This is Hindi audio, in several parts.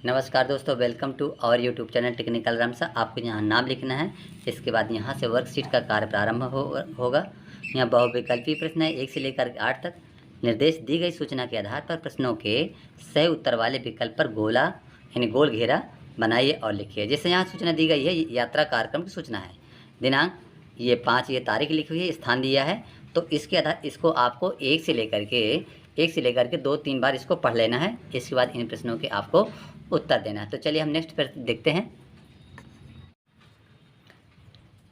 नमस्कार दोस्तों, welcome to our YouTube channel technical Ramsa. आपको यहाँ नाम लिखना है। इसके बाद यहाँ से वर्कशीट का कार्य प्रारंभ होगा। यहाँ बहुविकल्पी प्रश्न है 1 से लेकर 8 तक। निर्देश दी गई सूचना के आधार पर प्रश्नों के सही उत्तर वाले विकल्प पर गोला यानी गोल घेरा बनाइए और लिखिए। जैसे यहाँ सूचना दी गई है, यात्रा कार्यक्रम की सूचना है। दिनांक ये 5, ये तारीख लिखी हुई है, स्थान दिया है। तो इसके आधार इसको आपको 1 से लेकर के 2-3 बार इसको पढ़ लेना है। इसके बाद इन प्रश्नों के आपको उत्तर देना है। तो चलिए हम नेक्स्ट प्रश्न देखते हैं।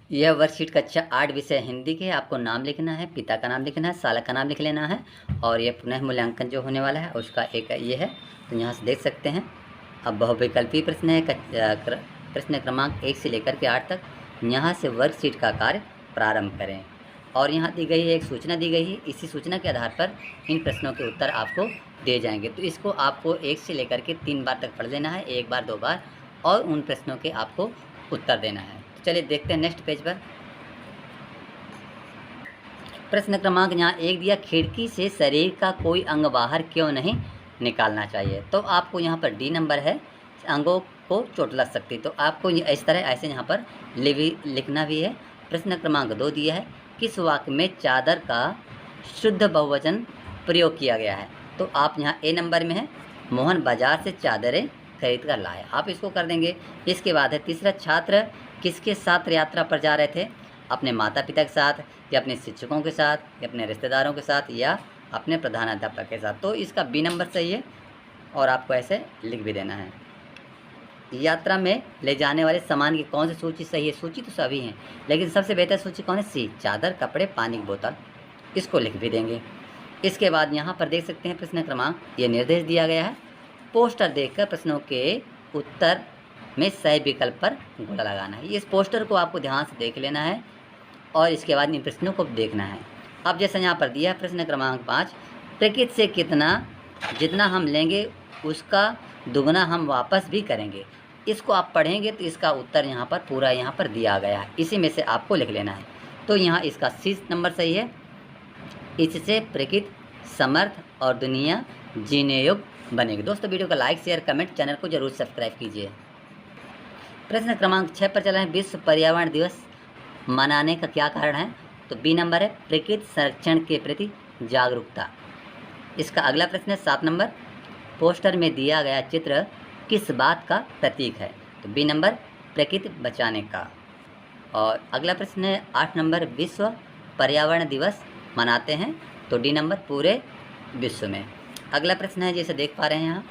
यह वर्कशीट कक्षा 8 विषय हिंदी के। आपको नाम लिखना है, पिता का नाम लिखना है, साल का नाम लिख लेना है और यह पुनः मूल्यांकन जो होने वाला है उसका एक ये है। तो यहाँ से देख सकते हैं। अब बहुविकल्पी प्रश्न है, प्रश्न क्रमांक 1 से लेकर के 8 तक। यहाँ से वर्कशीट का कार्य प्रारंभ करें और यहाँ दी गई है, एक सूचना दी गई है। इसी सूचना के आधार पर इन प्रश्नों के उत्तर आपको दिए जाएंगे। तो इसको आपको 1 से लेकर के 3 बार तक पढ़ लेना है, 1 बार 2 बार, और उन प्रश्नों के आपको उत्तर देना है। तो चलिए देखते हैं नेक्स्ट पेज पर। प्रश्न क्रमांक यहाँ 1 दिया, खिड़की से शरीर का कोई अंग बाहर क्यों नहीं निकालना चाहिए। तो आपको यहाँ पर डी नंबर है, अंगों को चोट लग सकती। तो आपको इस तरह ऐसे यहाँ पर लिखना भी है। प्रश्न क्रमांक 2 दिया है, किस वाक्य में चादर का शुद्ध बहुवचन प्रयोग किया गया है। तो आप यहाँ ए नंबर में है, मोहन बाजार से चादरें खरीद कर लाए। आप इसको कर देंगे। इसके बाद है तीसरा, छात्र किसके साथ यात्रा पर जा रहे थे। अपने माता पिता के साथ, या अपने शिक्षकों के साथ, या अपने रिश्तेदारों के साथ, या अपने प्रधानाध्यापक के साथ। तो इसका बी नंबर सही है और आपको ऐसे लिख भी देना है। यात्रा में ले जाने वाले सामान की कौन सी सूची सही है। सूची तो सभी हैं, लेकिन सबसे बेहतर सूची कौन है। सी, चादर, कपड़े, पानी की बोतल। इसको लिख भी देंगे। इसके बाद यहाँ पर देख सकते हैं प्रश्न क्रमांक, ये निर्देश दिया गया है। पोस्टर देखकर प्रश्नों के उत्तर में सही विकल्प पर गोला लगाना है। इस पोस्टर को आपको ध्यान से देख लेना है और इसके बाद इन प्रश्नों को देखना है। अब जैसा यहाँ पर दिया है प्रश्न क्रमांक 5, प्रकृति से जितना हम लेंगे उसका दुगना हम वापस भी करेंगे। इसको आप पढ़ेंगे तो इसका उत्तर यहाँ पर पूरा यहाँ पर दिया गया है। इसी में से आपको लिख लेना है। तो यहाँ इसका सी नंबर सही है। इससे प्रकृति समर्थ और दुनिया जीने योग्य बनेगी। दोस्तों वीडियो को लाइक, शेयर, कमेंट, चैनल को जरूर सब्सक्राइब कीजिए। प्रश्न क्रमांक 6 पर चला है, विश्व पर्यावरण दिवस मनाने का क्या कारण है। तो बी नंबर है, प्रकृति संरक्षण के प्रति जागरूकता। इसका अगला प्रश्न है 7 नंबर, पोस्टर में दिया गया चित्र किस बात का प्रतीक है। तो बी नंबर, प्रकृति बचाने का। और अगला प्रश्न है 8 नंबर, विश्व पर्यावरण दिवस मनाते हैं। तो डी नंबर, पूरे विश्व में। अगला प्रश्न है, जैसे देख पा रहे हैं यहाँ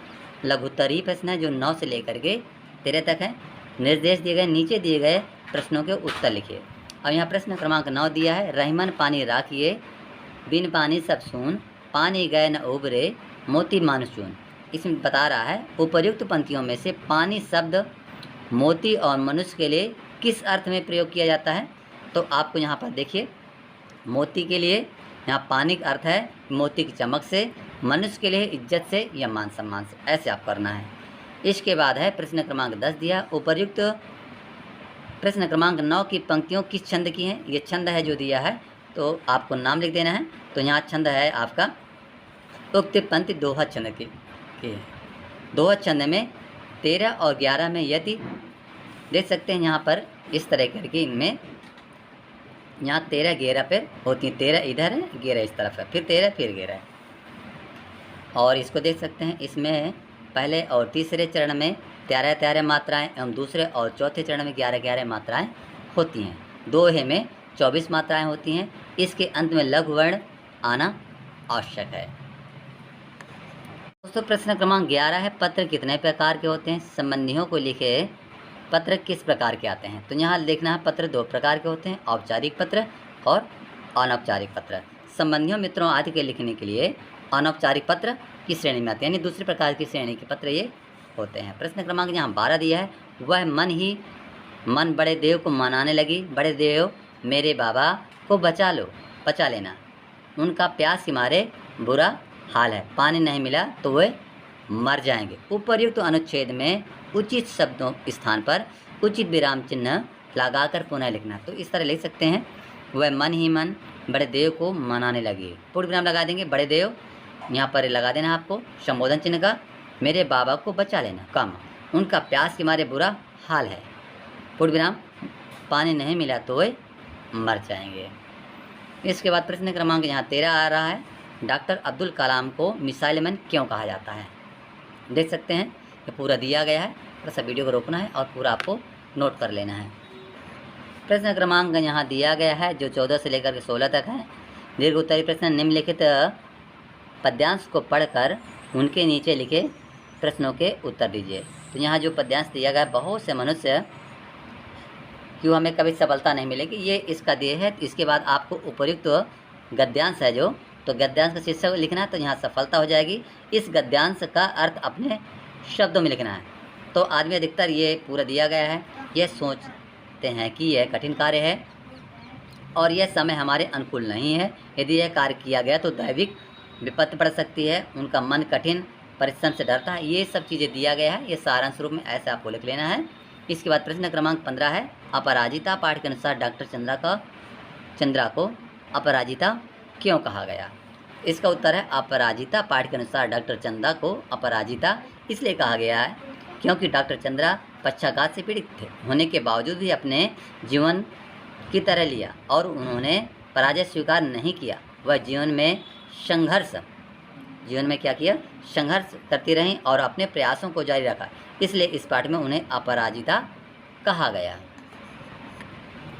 लघुत्तरीय प्रश्न है जो 9 से लेकर के 13 तक है। निर्देश दिए गए, नीचे दिए गए प्रश्नों के उत्तर लिखिए। और यहाँ प्रश्न क्रमांक 9 दिया है, रहीमन पानी राखिए, बिन पानी सब सून, पानी गए न उबरे, मोती मानसून। इसमें बता रहा है उपर्युक्त पंक्तियों में से पानी शब्द मोती और मनुष्य के लिए किस अर्थ में प्रयोग किया जाता है। तो आपको यहाँ पर देखिए, मोती के लिए यहाँ पानी का अर्थ है मोती की चमक से, मनुष्य के लिए इज्जत से या मान सम्मान से। ऐसे आप करना है। इसके बाद है प्रश्न क्रमांक 10 दिया, उपर्युक्त प्रश्न क्रमांक 9 की पंक्तियों किस छंद की हैं। ये छंद है जो दिया है, तो आपको नाम लिख देना है। तो यहाँ छंद है आपका उक्त पंक्ति दोहा छंद की। दोहा छंद में 13 और 11 में यति देख सकते हैं। यहाँ पर इस तरह करके इनमें यहाँ 13 11 पे होती हैं। 13 इधर है, 11 इस तरफ है, फिर 13 फिर 11 है। और इसको देख सकते हैं, इसमें पहले और तीसरे चरण में 13 13 मात्राएँ एवं दूसरे और चौथे चरण में 11 11 मात्राएँ होती हैं। दोहे में 24 मात्राएँ होती हैं। इसके अंत में लघु वर्ण आना आवश्यक है। दोस्तों प्रश्न क्रमांक 11 है, पत्र कितने प्रकार के होते हैं। संबंधियों को लिखे पत्र किस प्रकार के आते हैं। तो यहाँ देखना है, पत्र 2 प्रकार के होते हैं, औपचारिक पत्र और अनौपचारिक पत्र। संबंधियों, मित्रों आदि के लिखने के लिए अनौपचारिक पत्र की श्रेणी में आते हैं, यानी दूसरे प्रकार की श्रेणी के पत्र ये होते हैं। प्रश्न क्रमांक यहाँ 12 दिया है, वह मन बड़े देव को मनाने लगी, बड़े देव मेरे बाबा को बचा लेना, उनका प्यास के मारे बुरा हाल है, पानी नहीं मिला तो वे मर जाएंगे। उपर्युक्त अनुच्छेद में उचित शब्दों स्थान पर उचित विराम चिन्ह लगाकर पुनः लिखना। तो इस तरह लिख सकते हैं, वह मन बड़े देव को मनाने लगी, पूर्ण विराम लगा देंगे, बड़े देव यहाँ पर लगा देना आपको संबोधन चिन्ह का, मेरे बाबा को बचा लेना, कम। उनका प्यास के मारे बुरा हाल है। पूर्ण विराम, पानी नहीं मिला तो वे मर जाएंगे। इसके बाद प्रश्न क्रमांक यहाँ 13 आ रहा है, डॉक्टर अब्दुल कलाम को मिसाइल मैन क्यों कहा जाता है। देख सकते हैं ये पूरा दिया गया है, थोड़ा सा वीडियो को रोकना है और पूरा आपको नोट कर लेना है। प्रश्न क्रमांक यहाँ दिया गया है जो 14 से लेकर के 16 तक है। दीर्घ उत्तरीय प्रश्न निम्नलिखित पद्यांश को पढ़कर उनके नीचे लिखे प्रश्नों के उत्तर दीजिए। तो यहाँ जो पद्यांश दिया गया है, बहुत से मनुष्य क्यों हमें कभी सफलता नहीं मिलेगी, ये इसका दिए है। इसके बाद आपको उपयुक्त गद्यांश है जो, तो गद्यांश का शीर्षक लिखना है, तो यहाँ सफलता हो जाएगी। इस गद्यांश का अर्थ अपने शब्दों में लिखना है। तो आदमी अधिकतर ये पूरा दिया गया है, ये सोचते हैं कि यह कठिन कार्य है और यह समय हमारे अनुकूल नहीं है। यदि यह कार्य किया गया तो दैविक विपत्ति पड़ सकती है। उनका मन कठिन परिश्रम से डरता है। ये सब चीज़ें दिया गया है, ये सारांश रूप में ऐसे आपको लिख लेना है। इसके बाद प्रश्न क्रमांक 15 है, अपराजिता पाठ के अनुसार डॉक्टर चंद्रा को अपराजिता क्यों कहा गया। इसका उत्तर है, अपराजिता पाठ के अनुसार डॉक्टर चंद्रा को अपराजिता इसलिए कहा गया है क्योंकि डॉक्टर चंद्रा पक्षाघात से पीड़ित थे, होने के बावजूद भी अपने जीवन की तरह लिया और उन्होंने पराजय स्वीकार नहीं किया। वह जीवन में क्या किया, संघर्ष करती रहीं और अपने प्रयासों को जारी रखा। इसलिए इस पाठ में उन्हें अपराजिता कहा गया।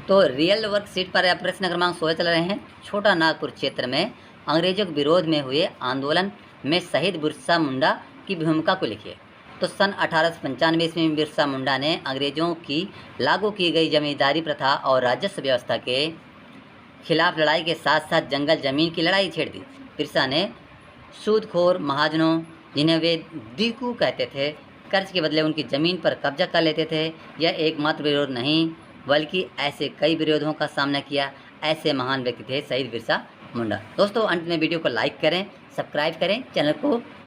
तो रियल वर्कशीट पर प्रश्न क्रमांक 16 चल रहे हैं। छोटा नागपुर क्षेत्र में अंग्रेजों के विरोध में हुए आंदोलन में शहीद बिरसा मुंडा की भूमिका को लिखिए। तो सन 1895 ईस्वी में बिरसा मुंडा ने अंग्रेजों की लागू की गई जमींदारी प्रथा और राजस्व व्यवस्था के खिलाफ लड़ाई के साथ साथ जंगल जमीन की लड़ाई छेड़ दी। बिरसा ने सूदखोर महाजनों, जिन्हें वे दीकू कहते थे, कर्ज के बदले उनकी ज़मीन पर कब्जा कर लेते थे। यह एकमात्र विरोध नहीं बल्कि ऐसे कई विरोधों का सामना किया। ऐसे महान व्यक्ति थे शहीद बिरसा मुंडा। दोस्तों, अंत में वीडियो को लाइक करें, सब्सक्राइब करें, चैनल को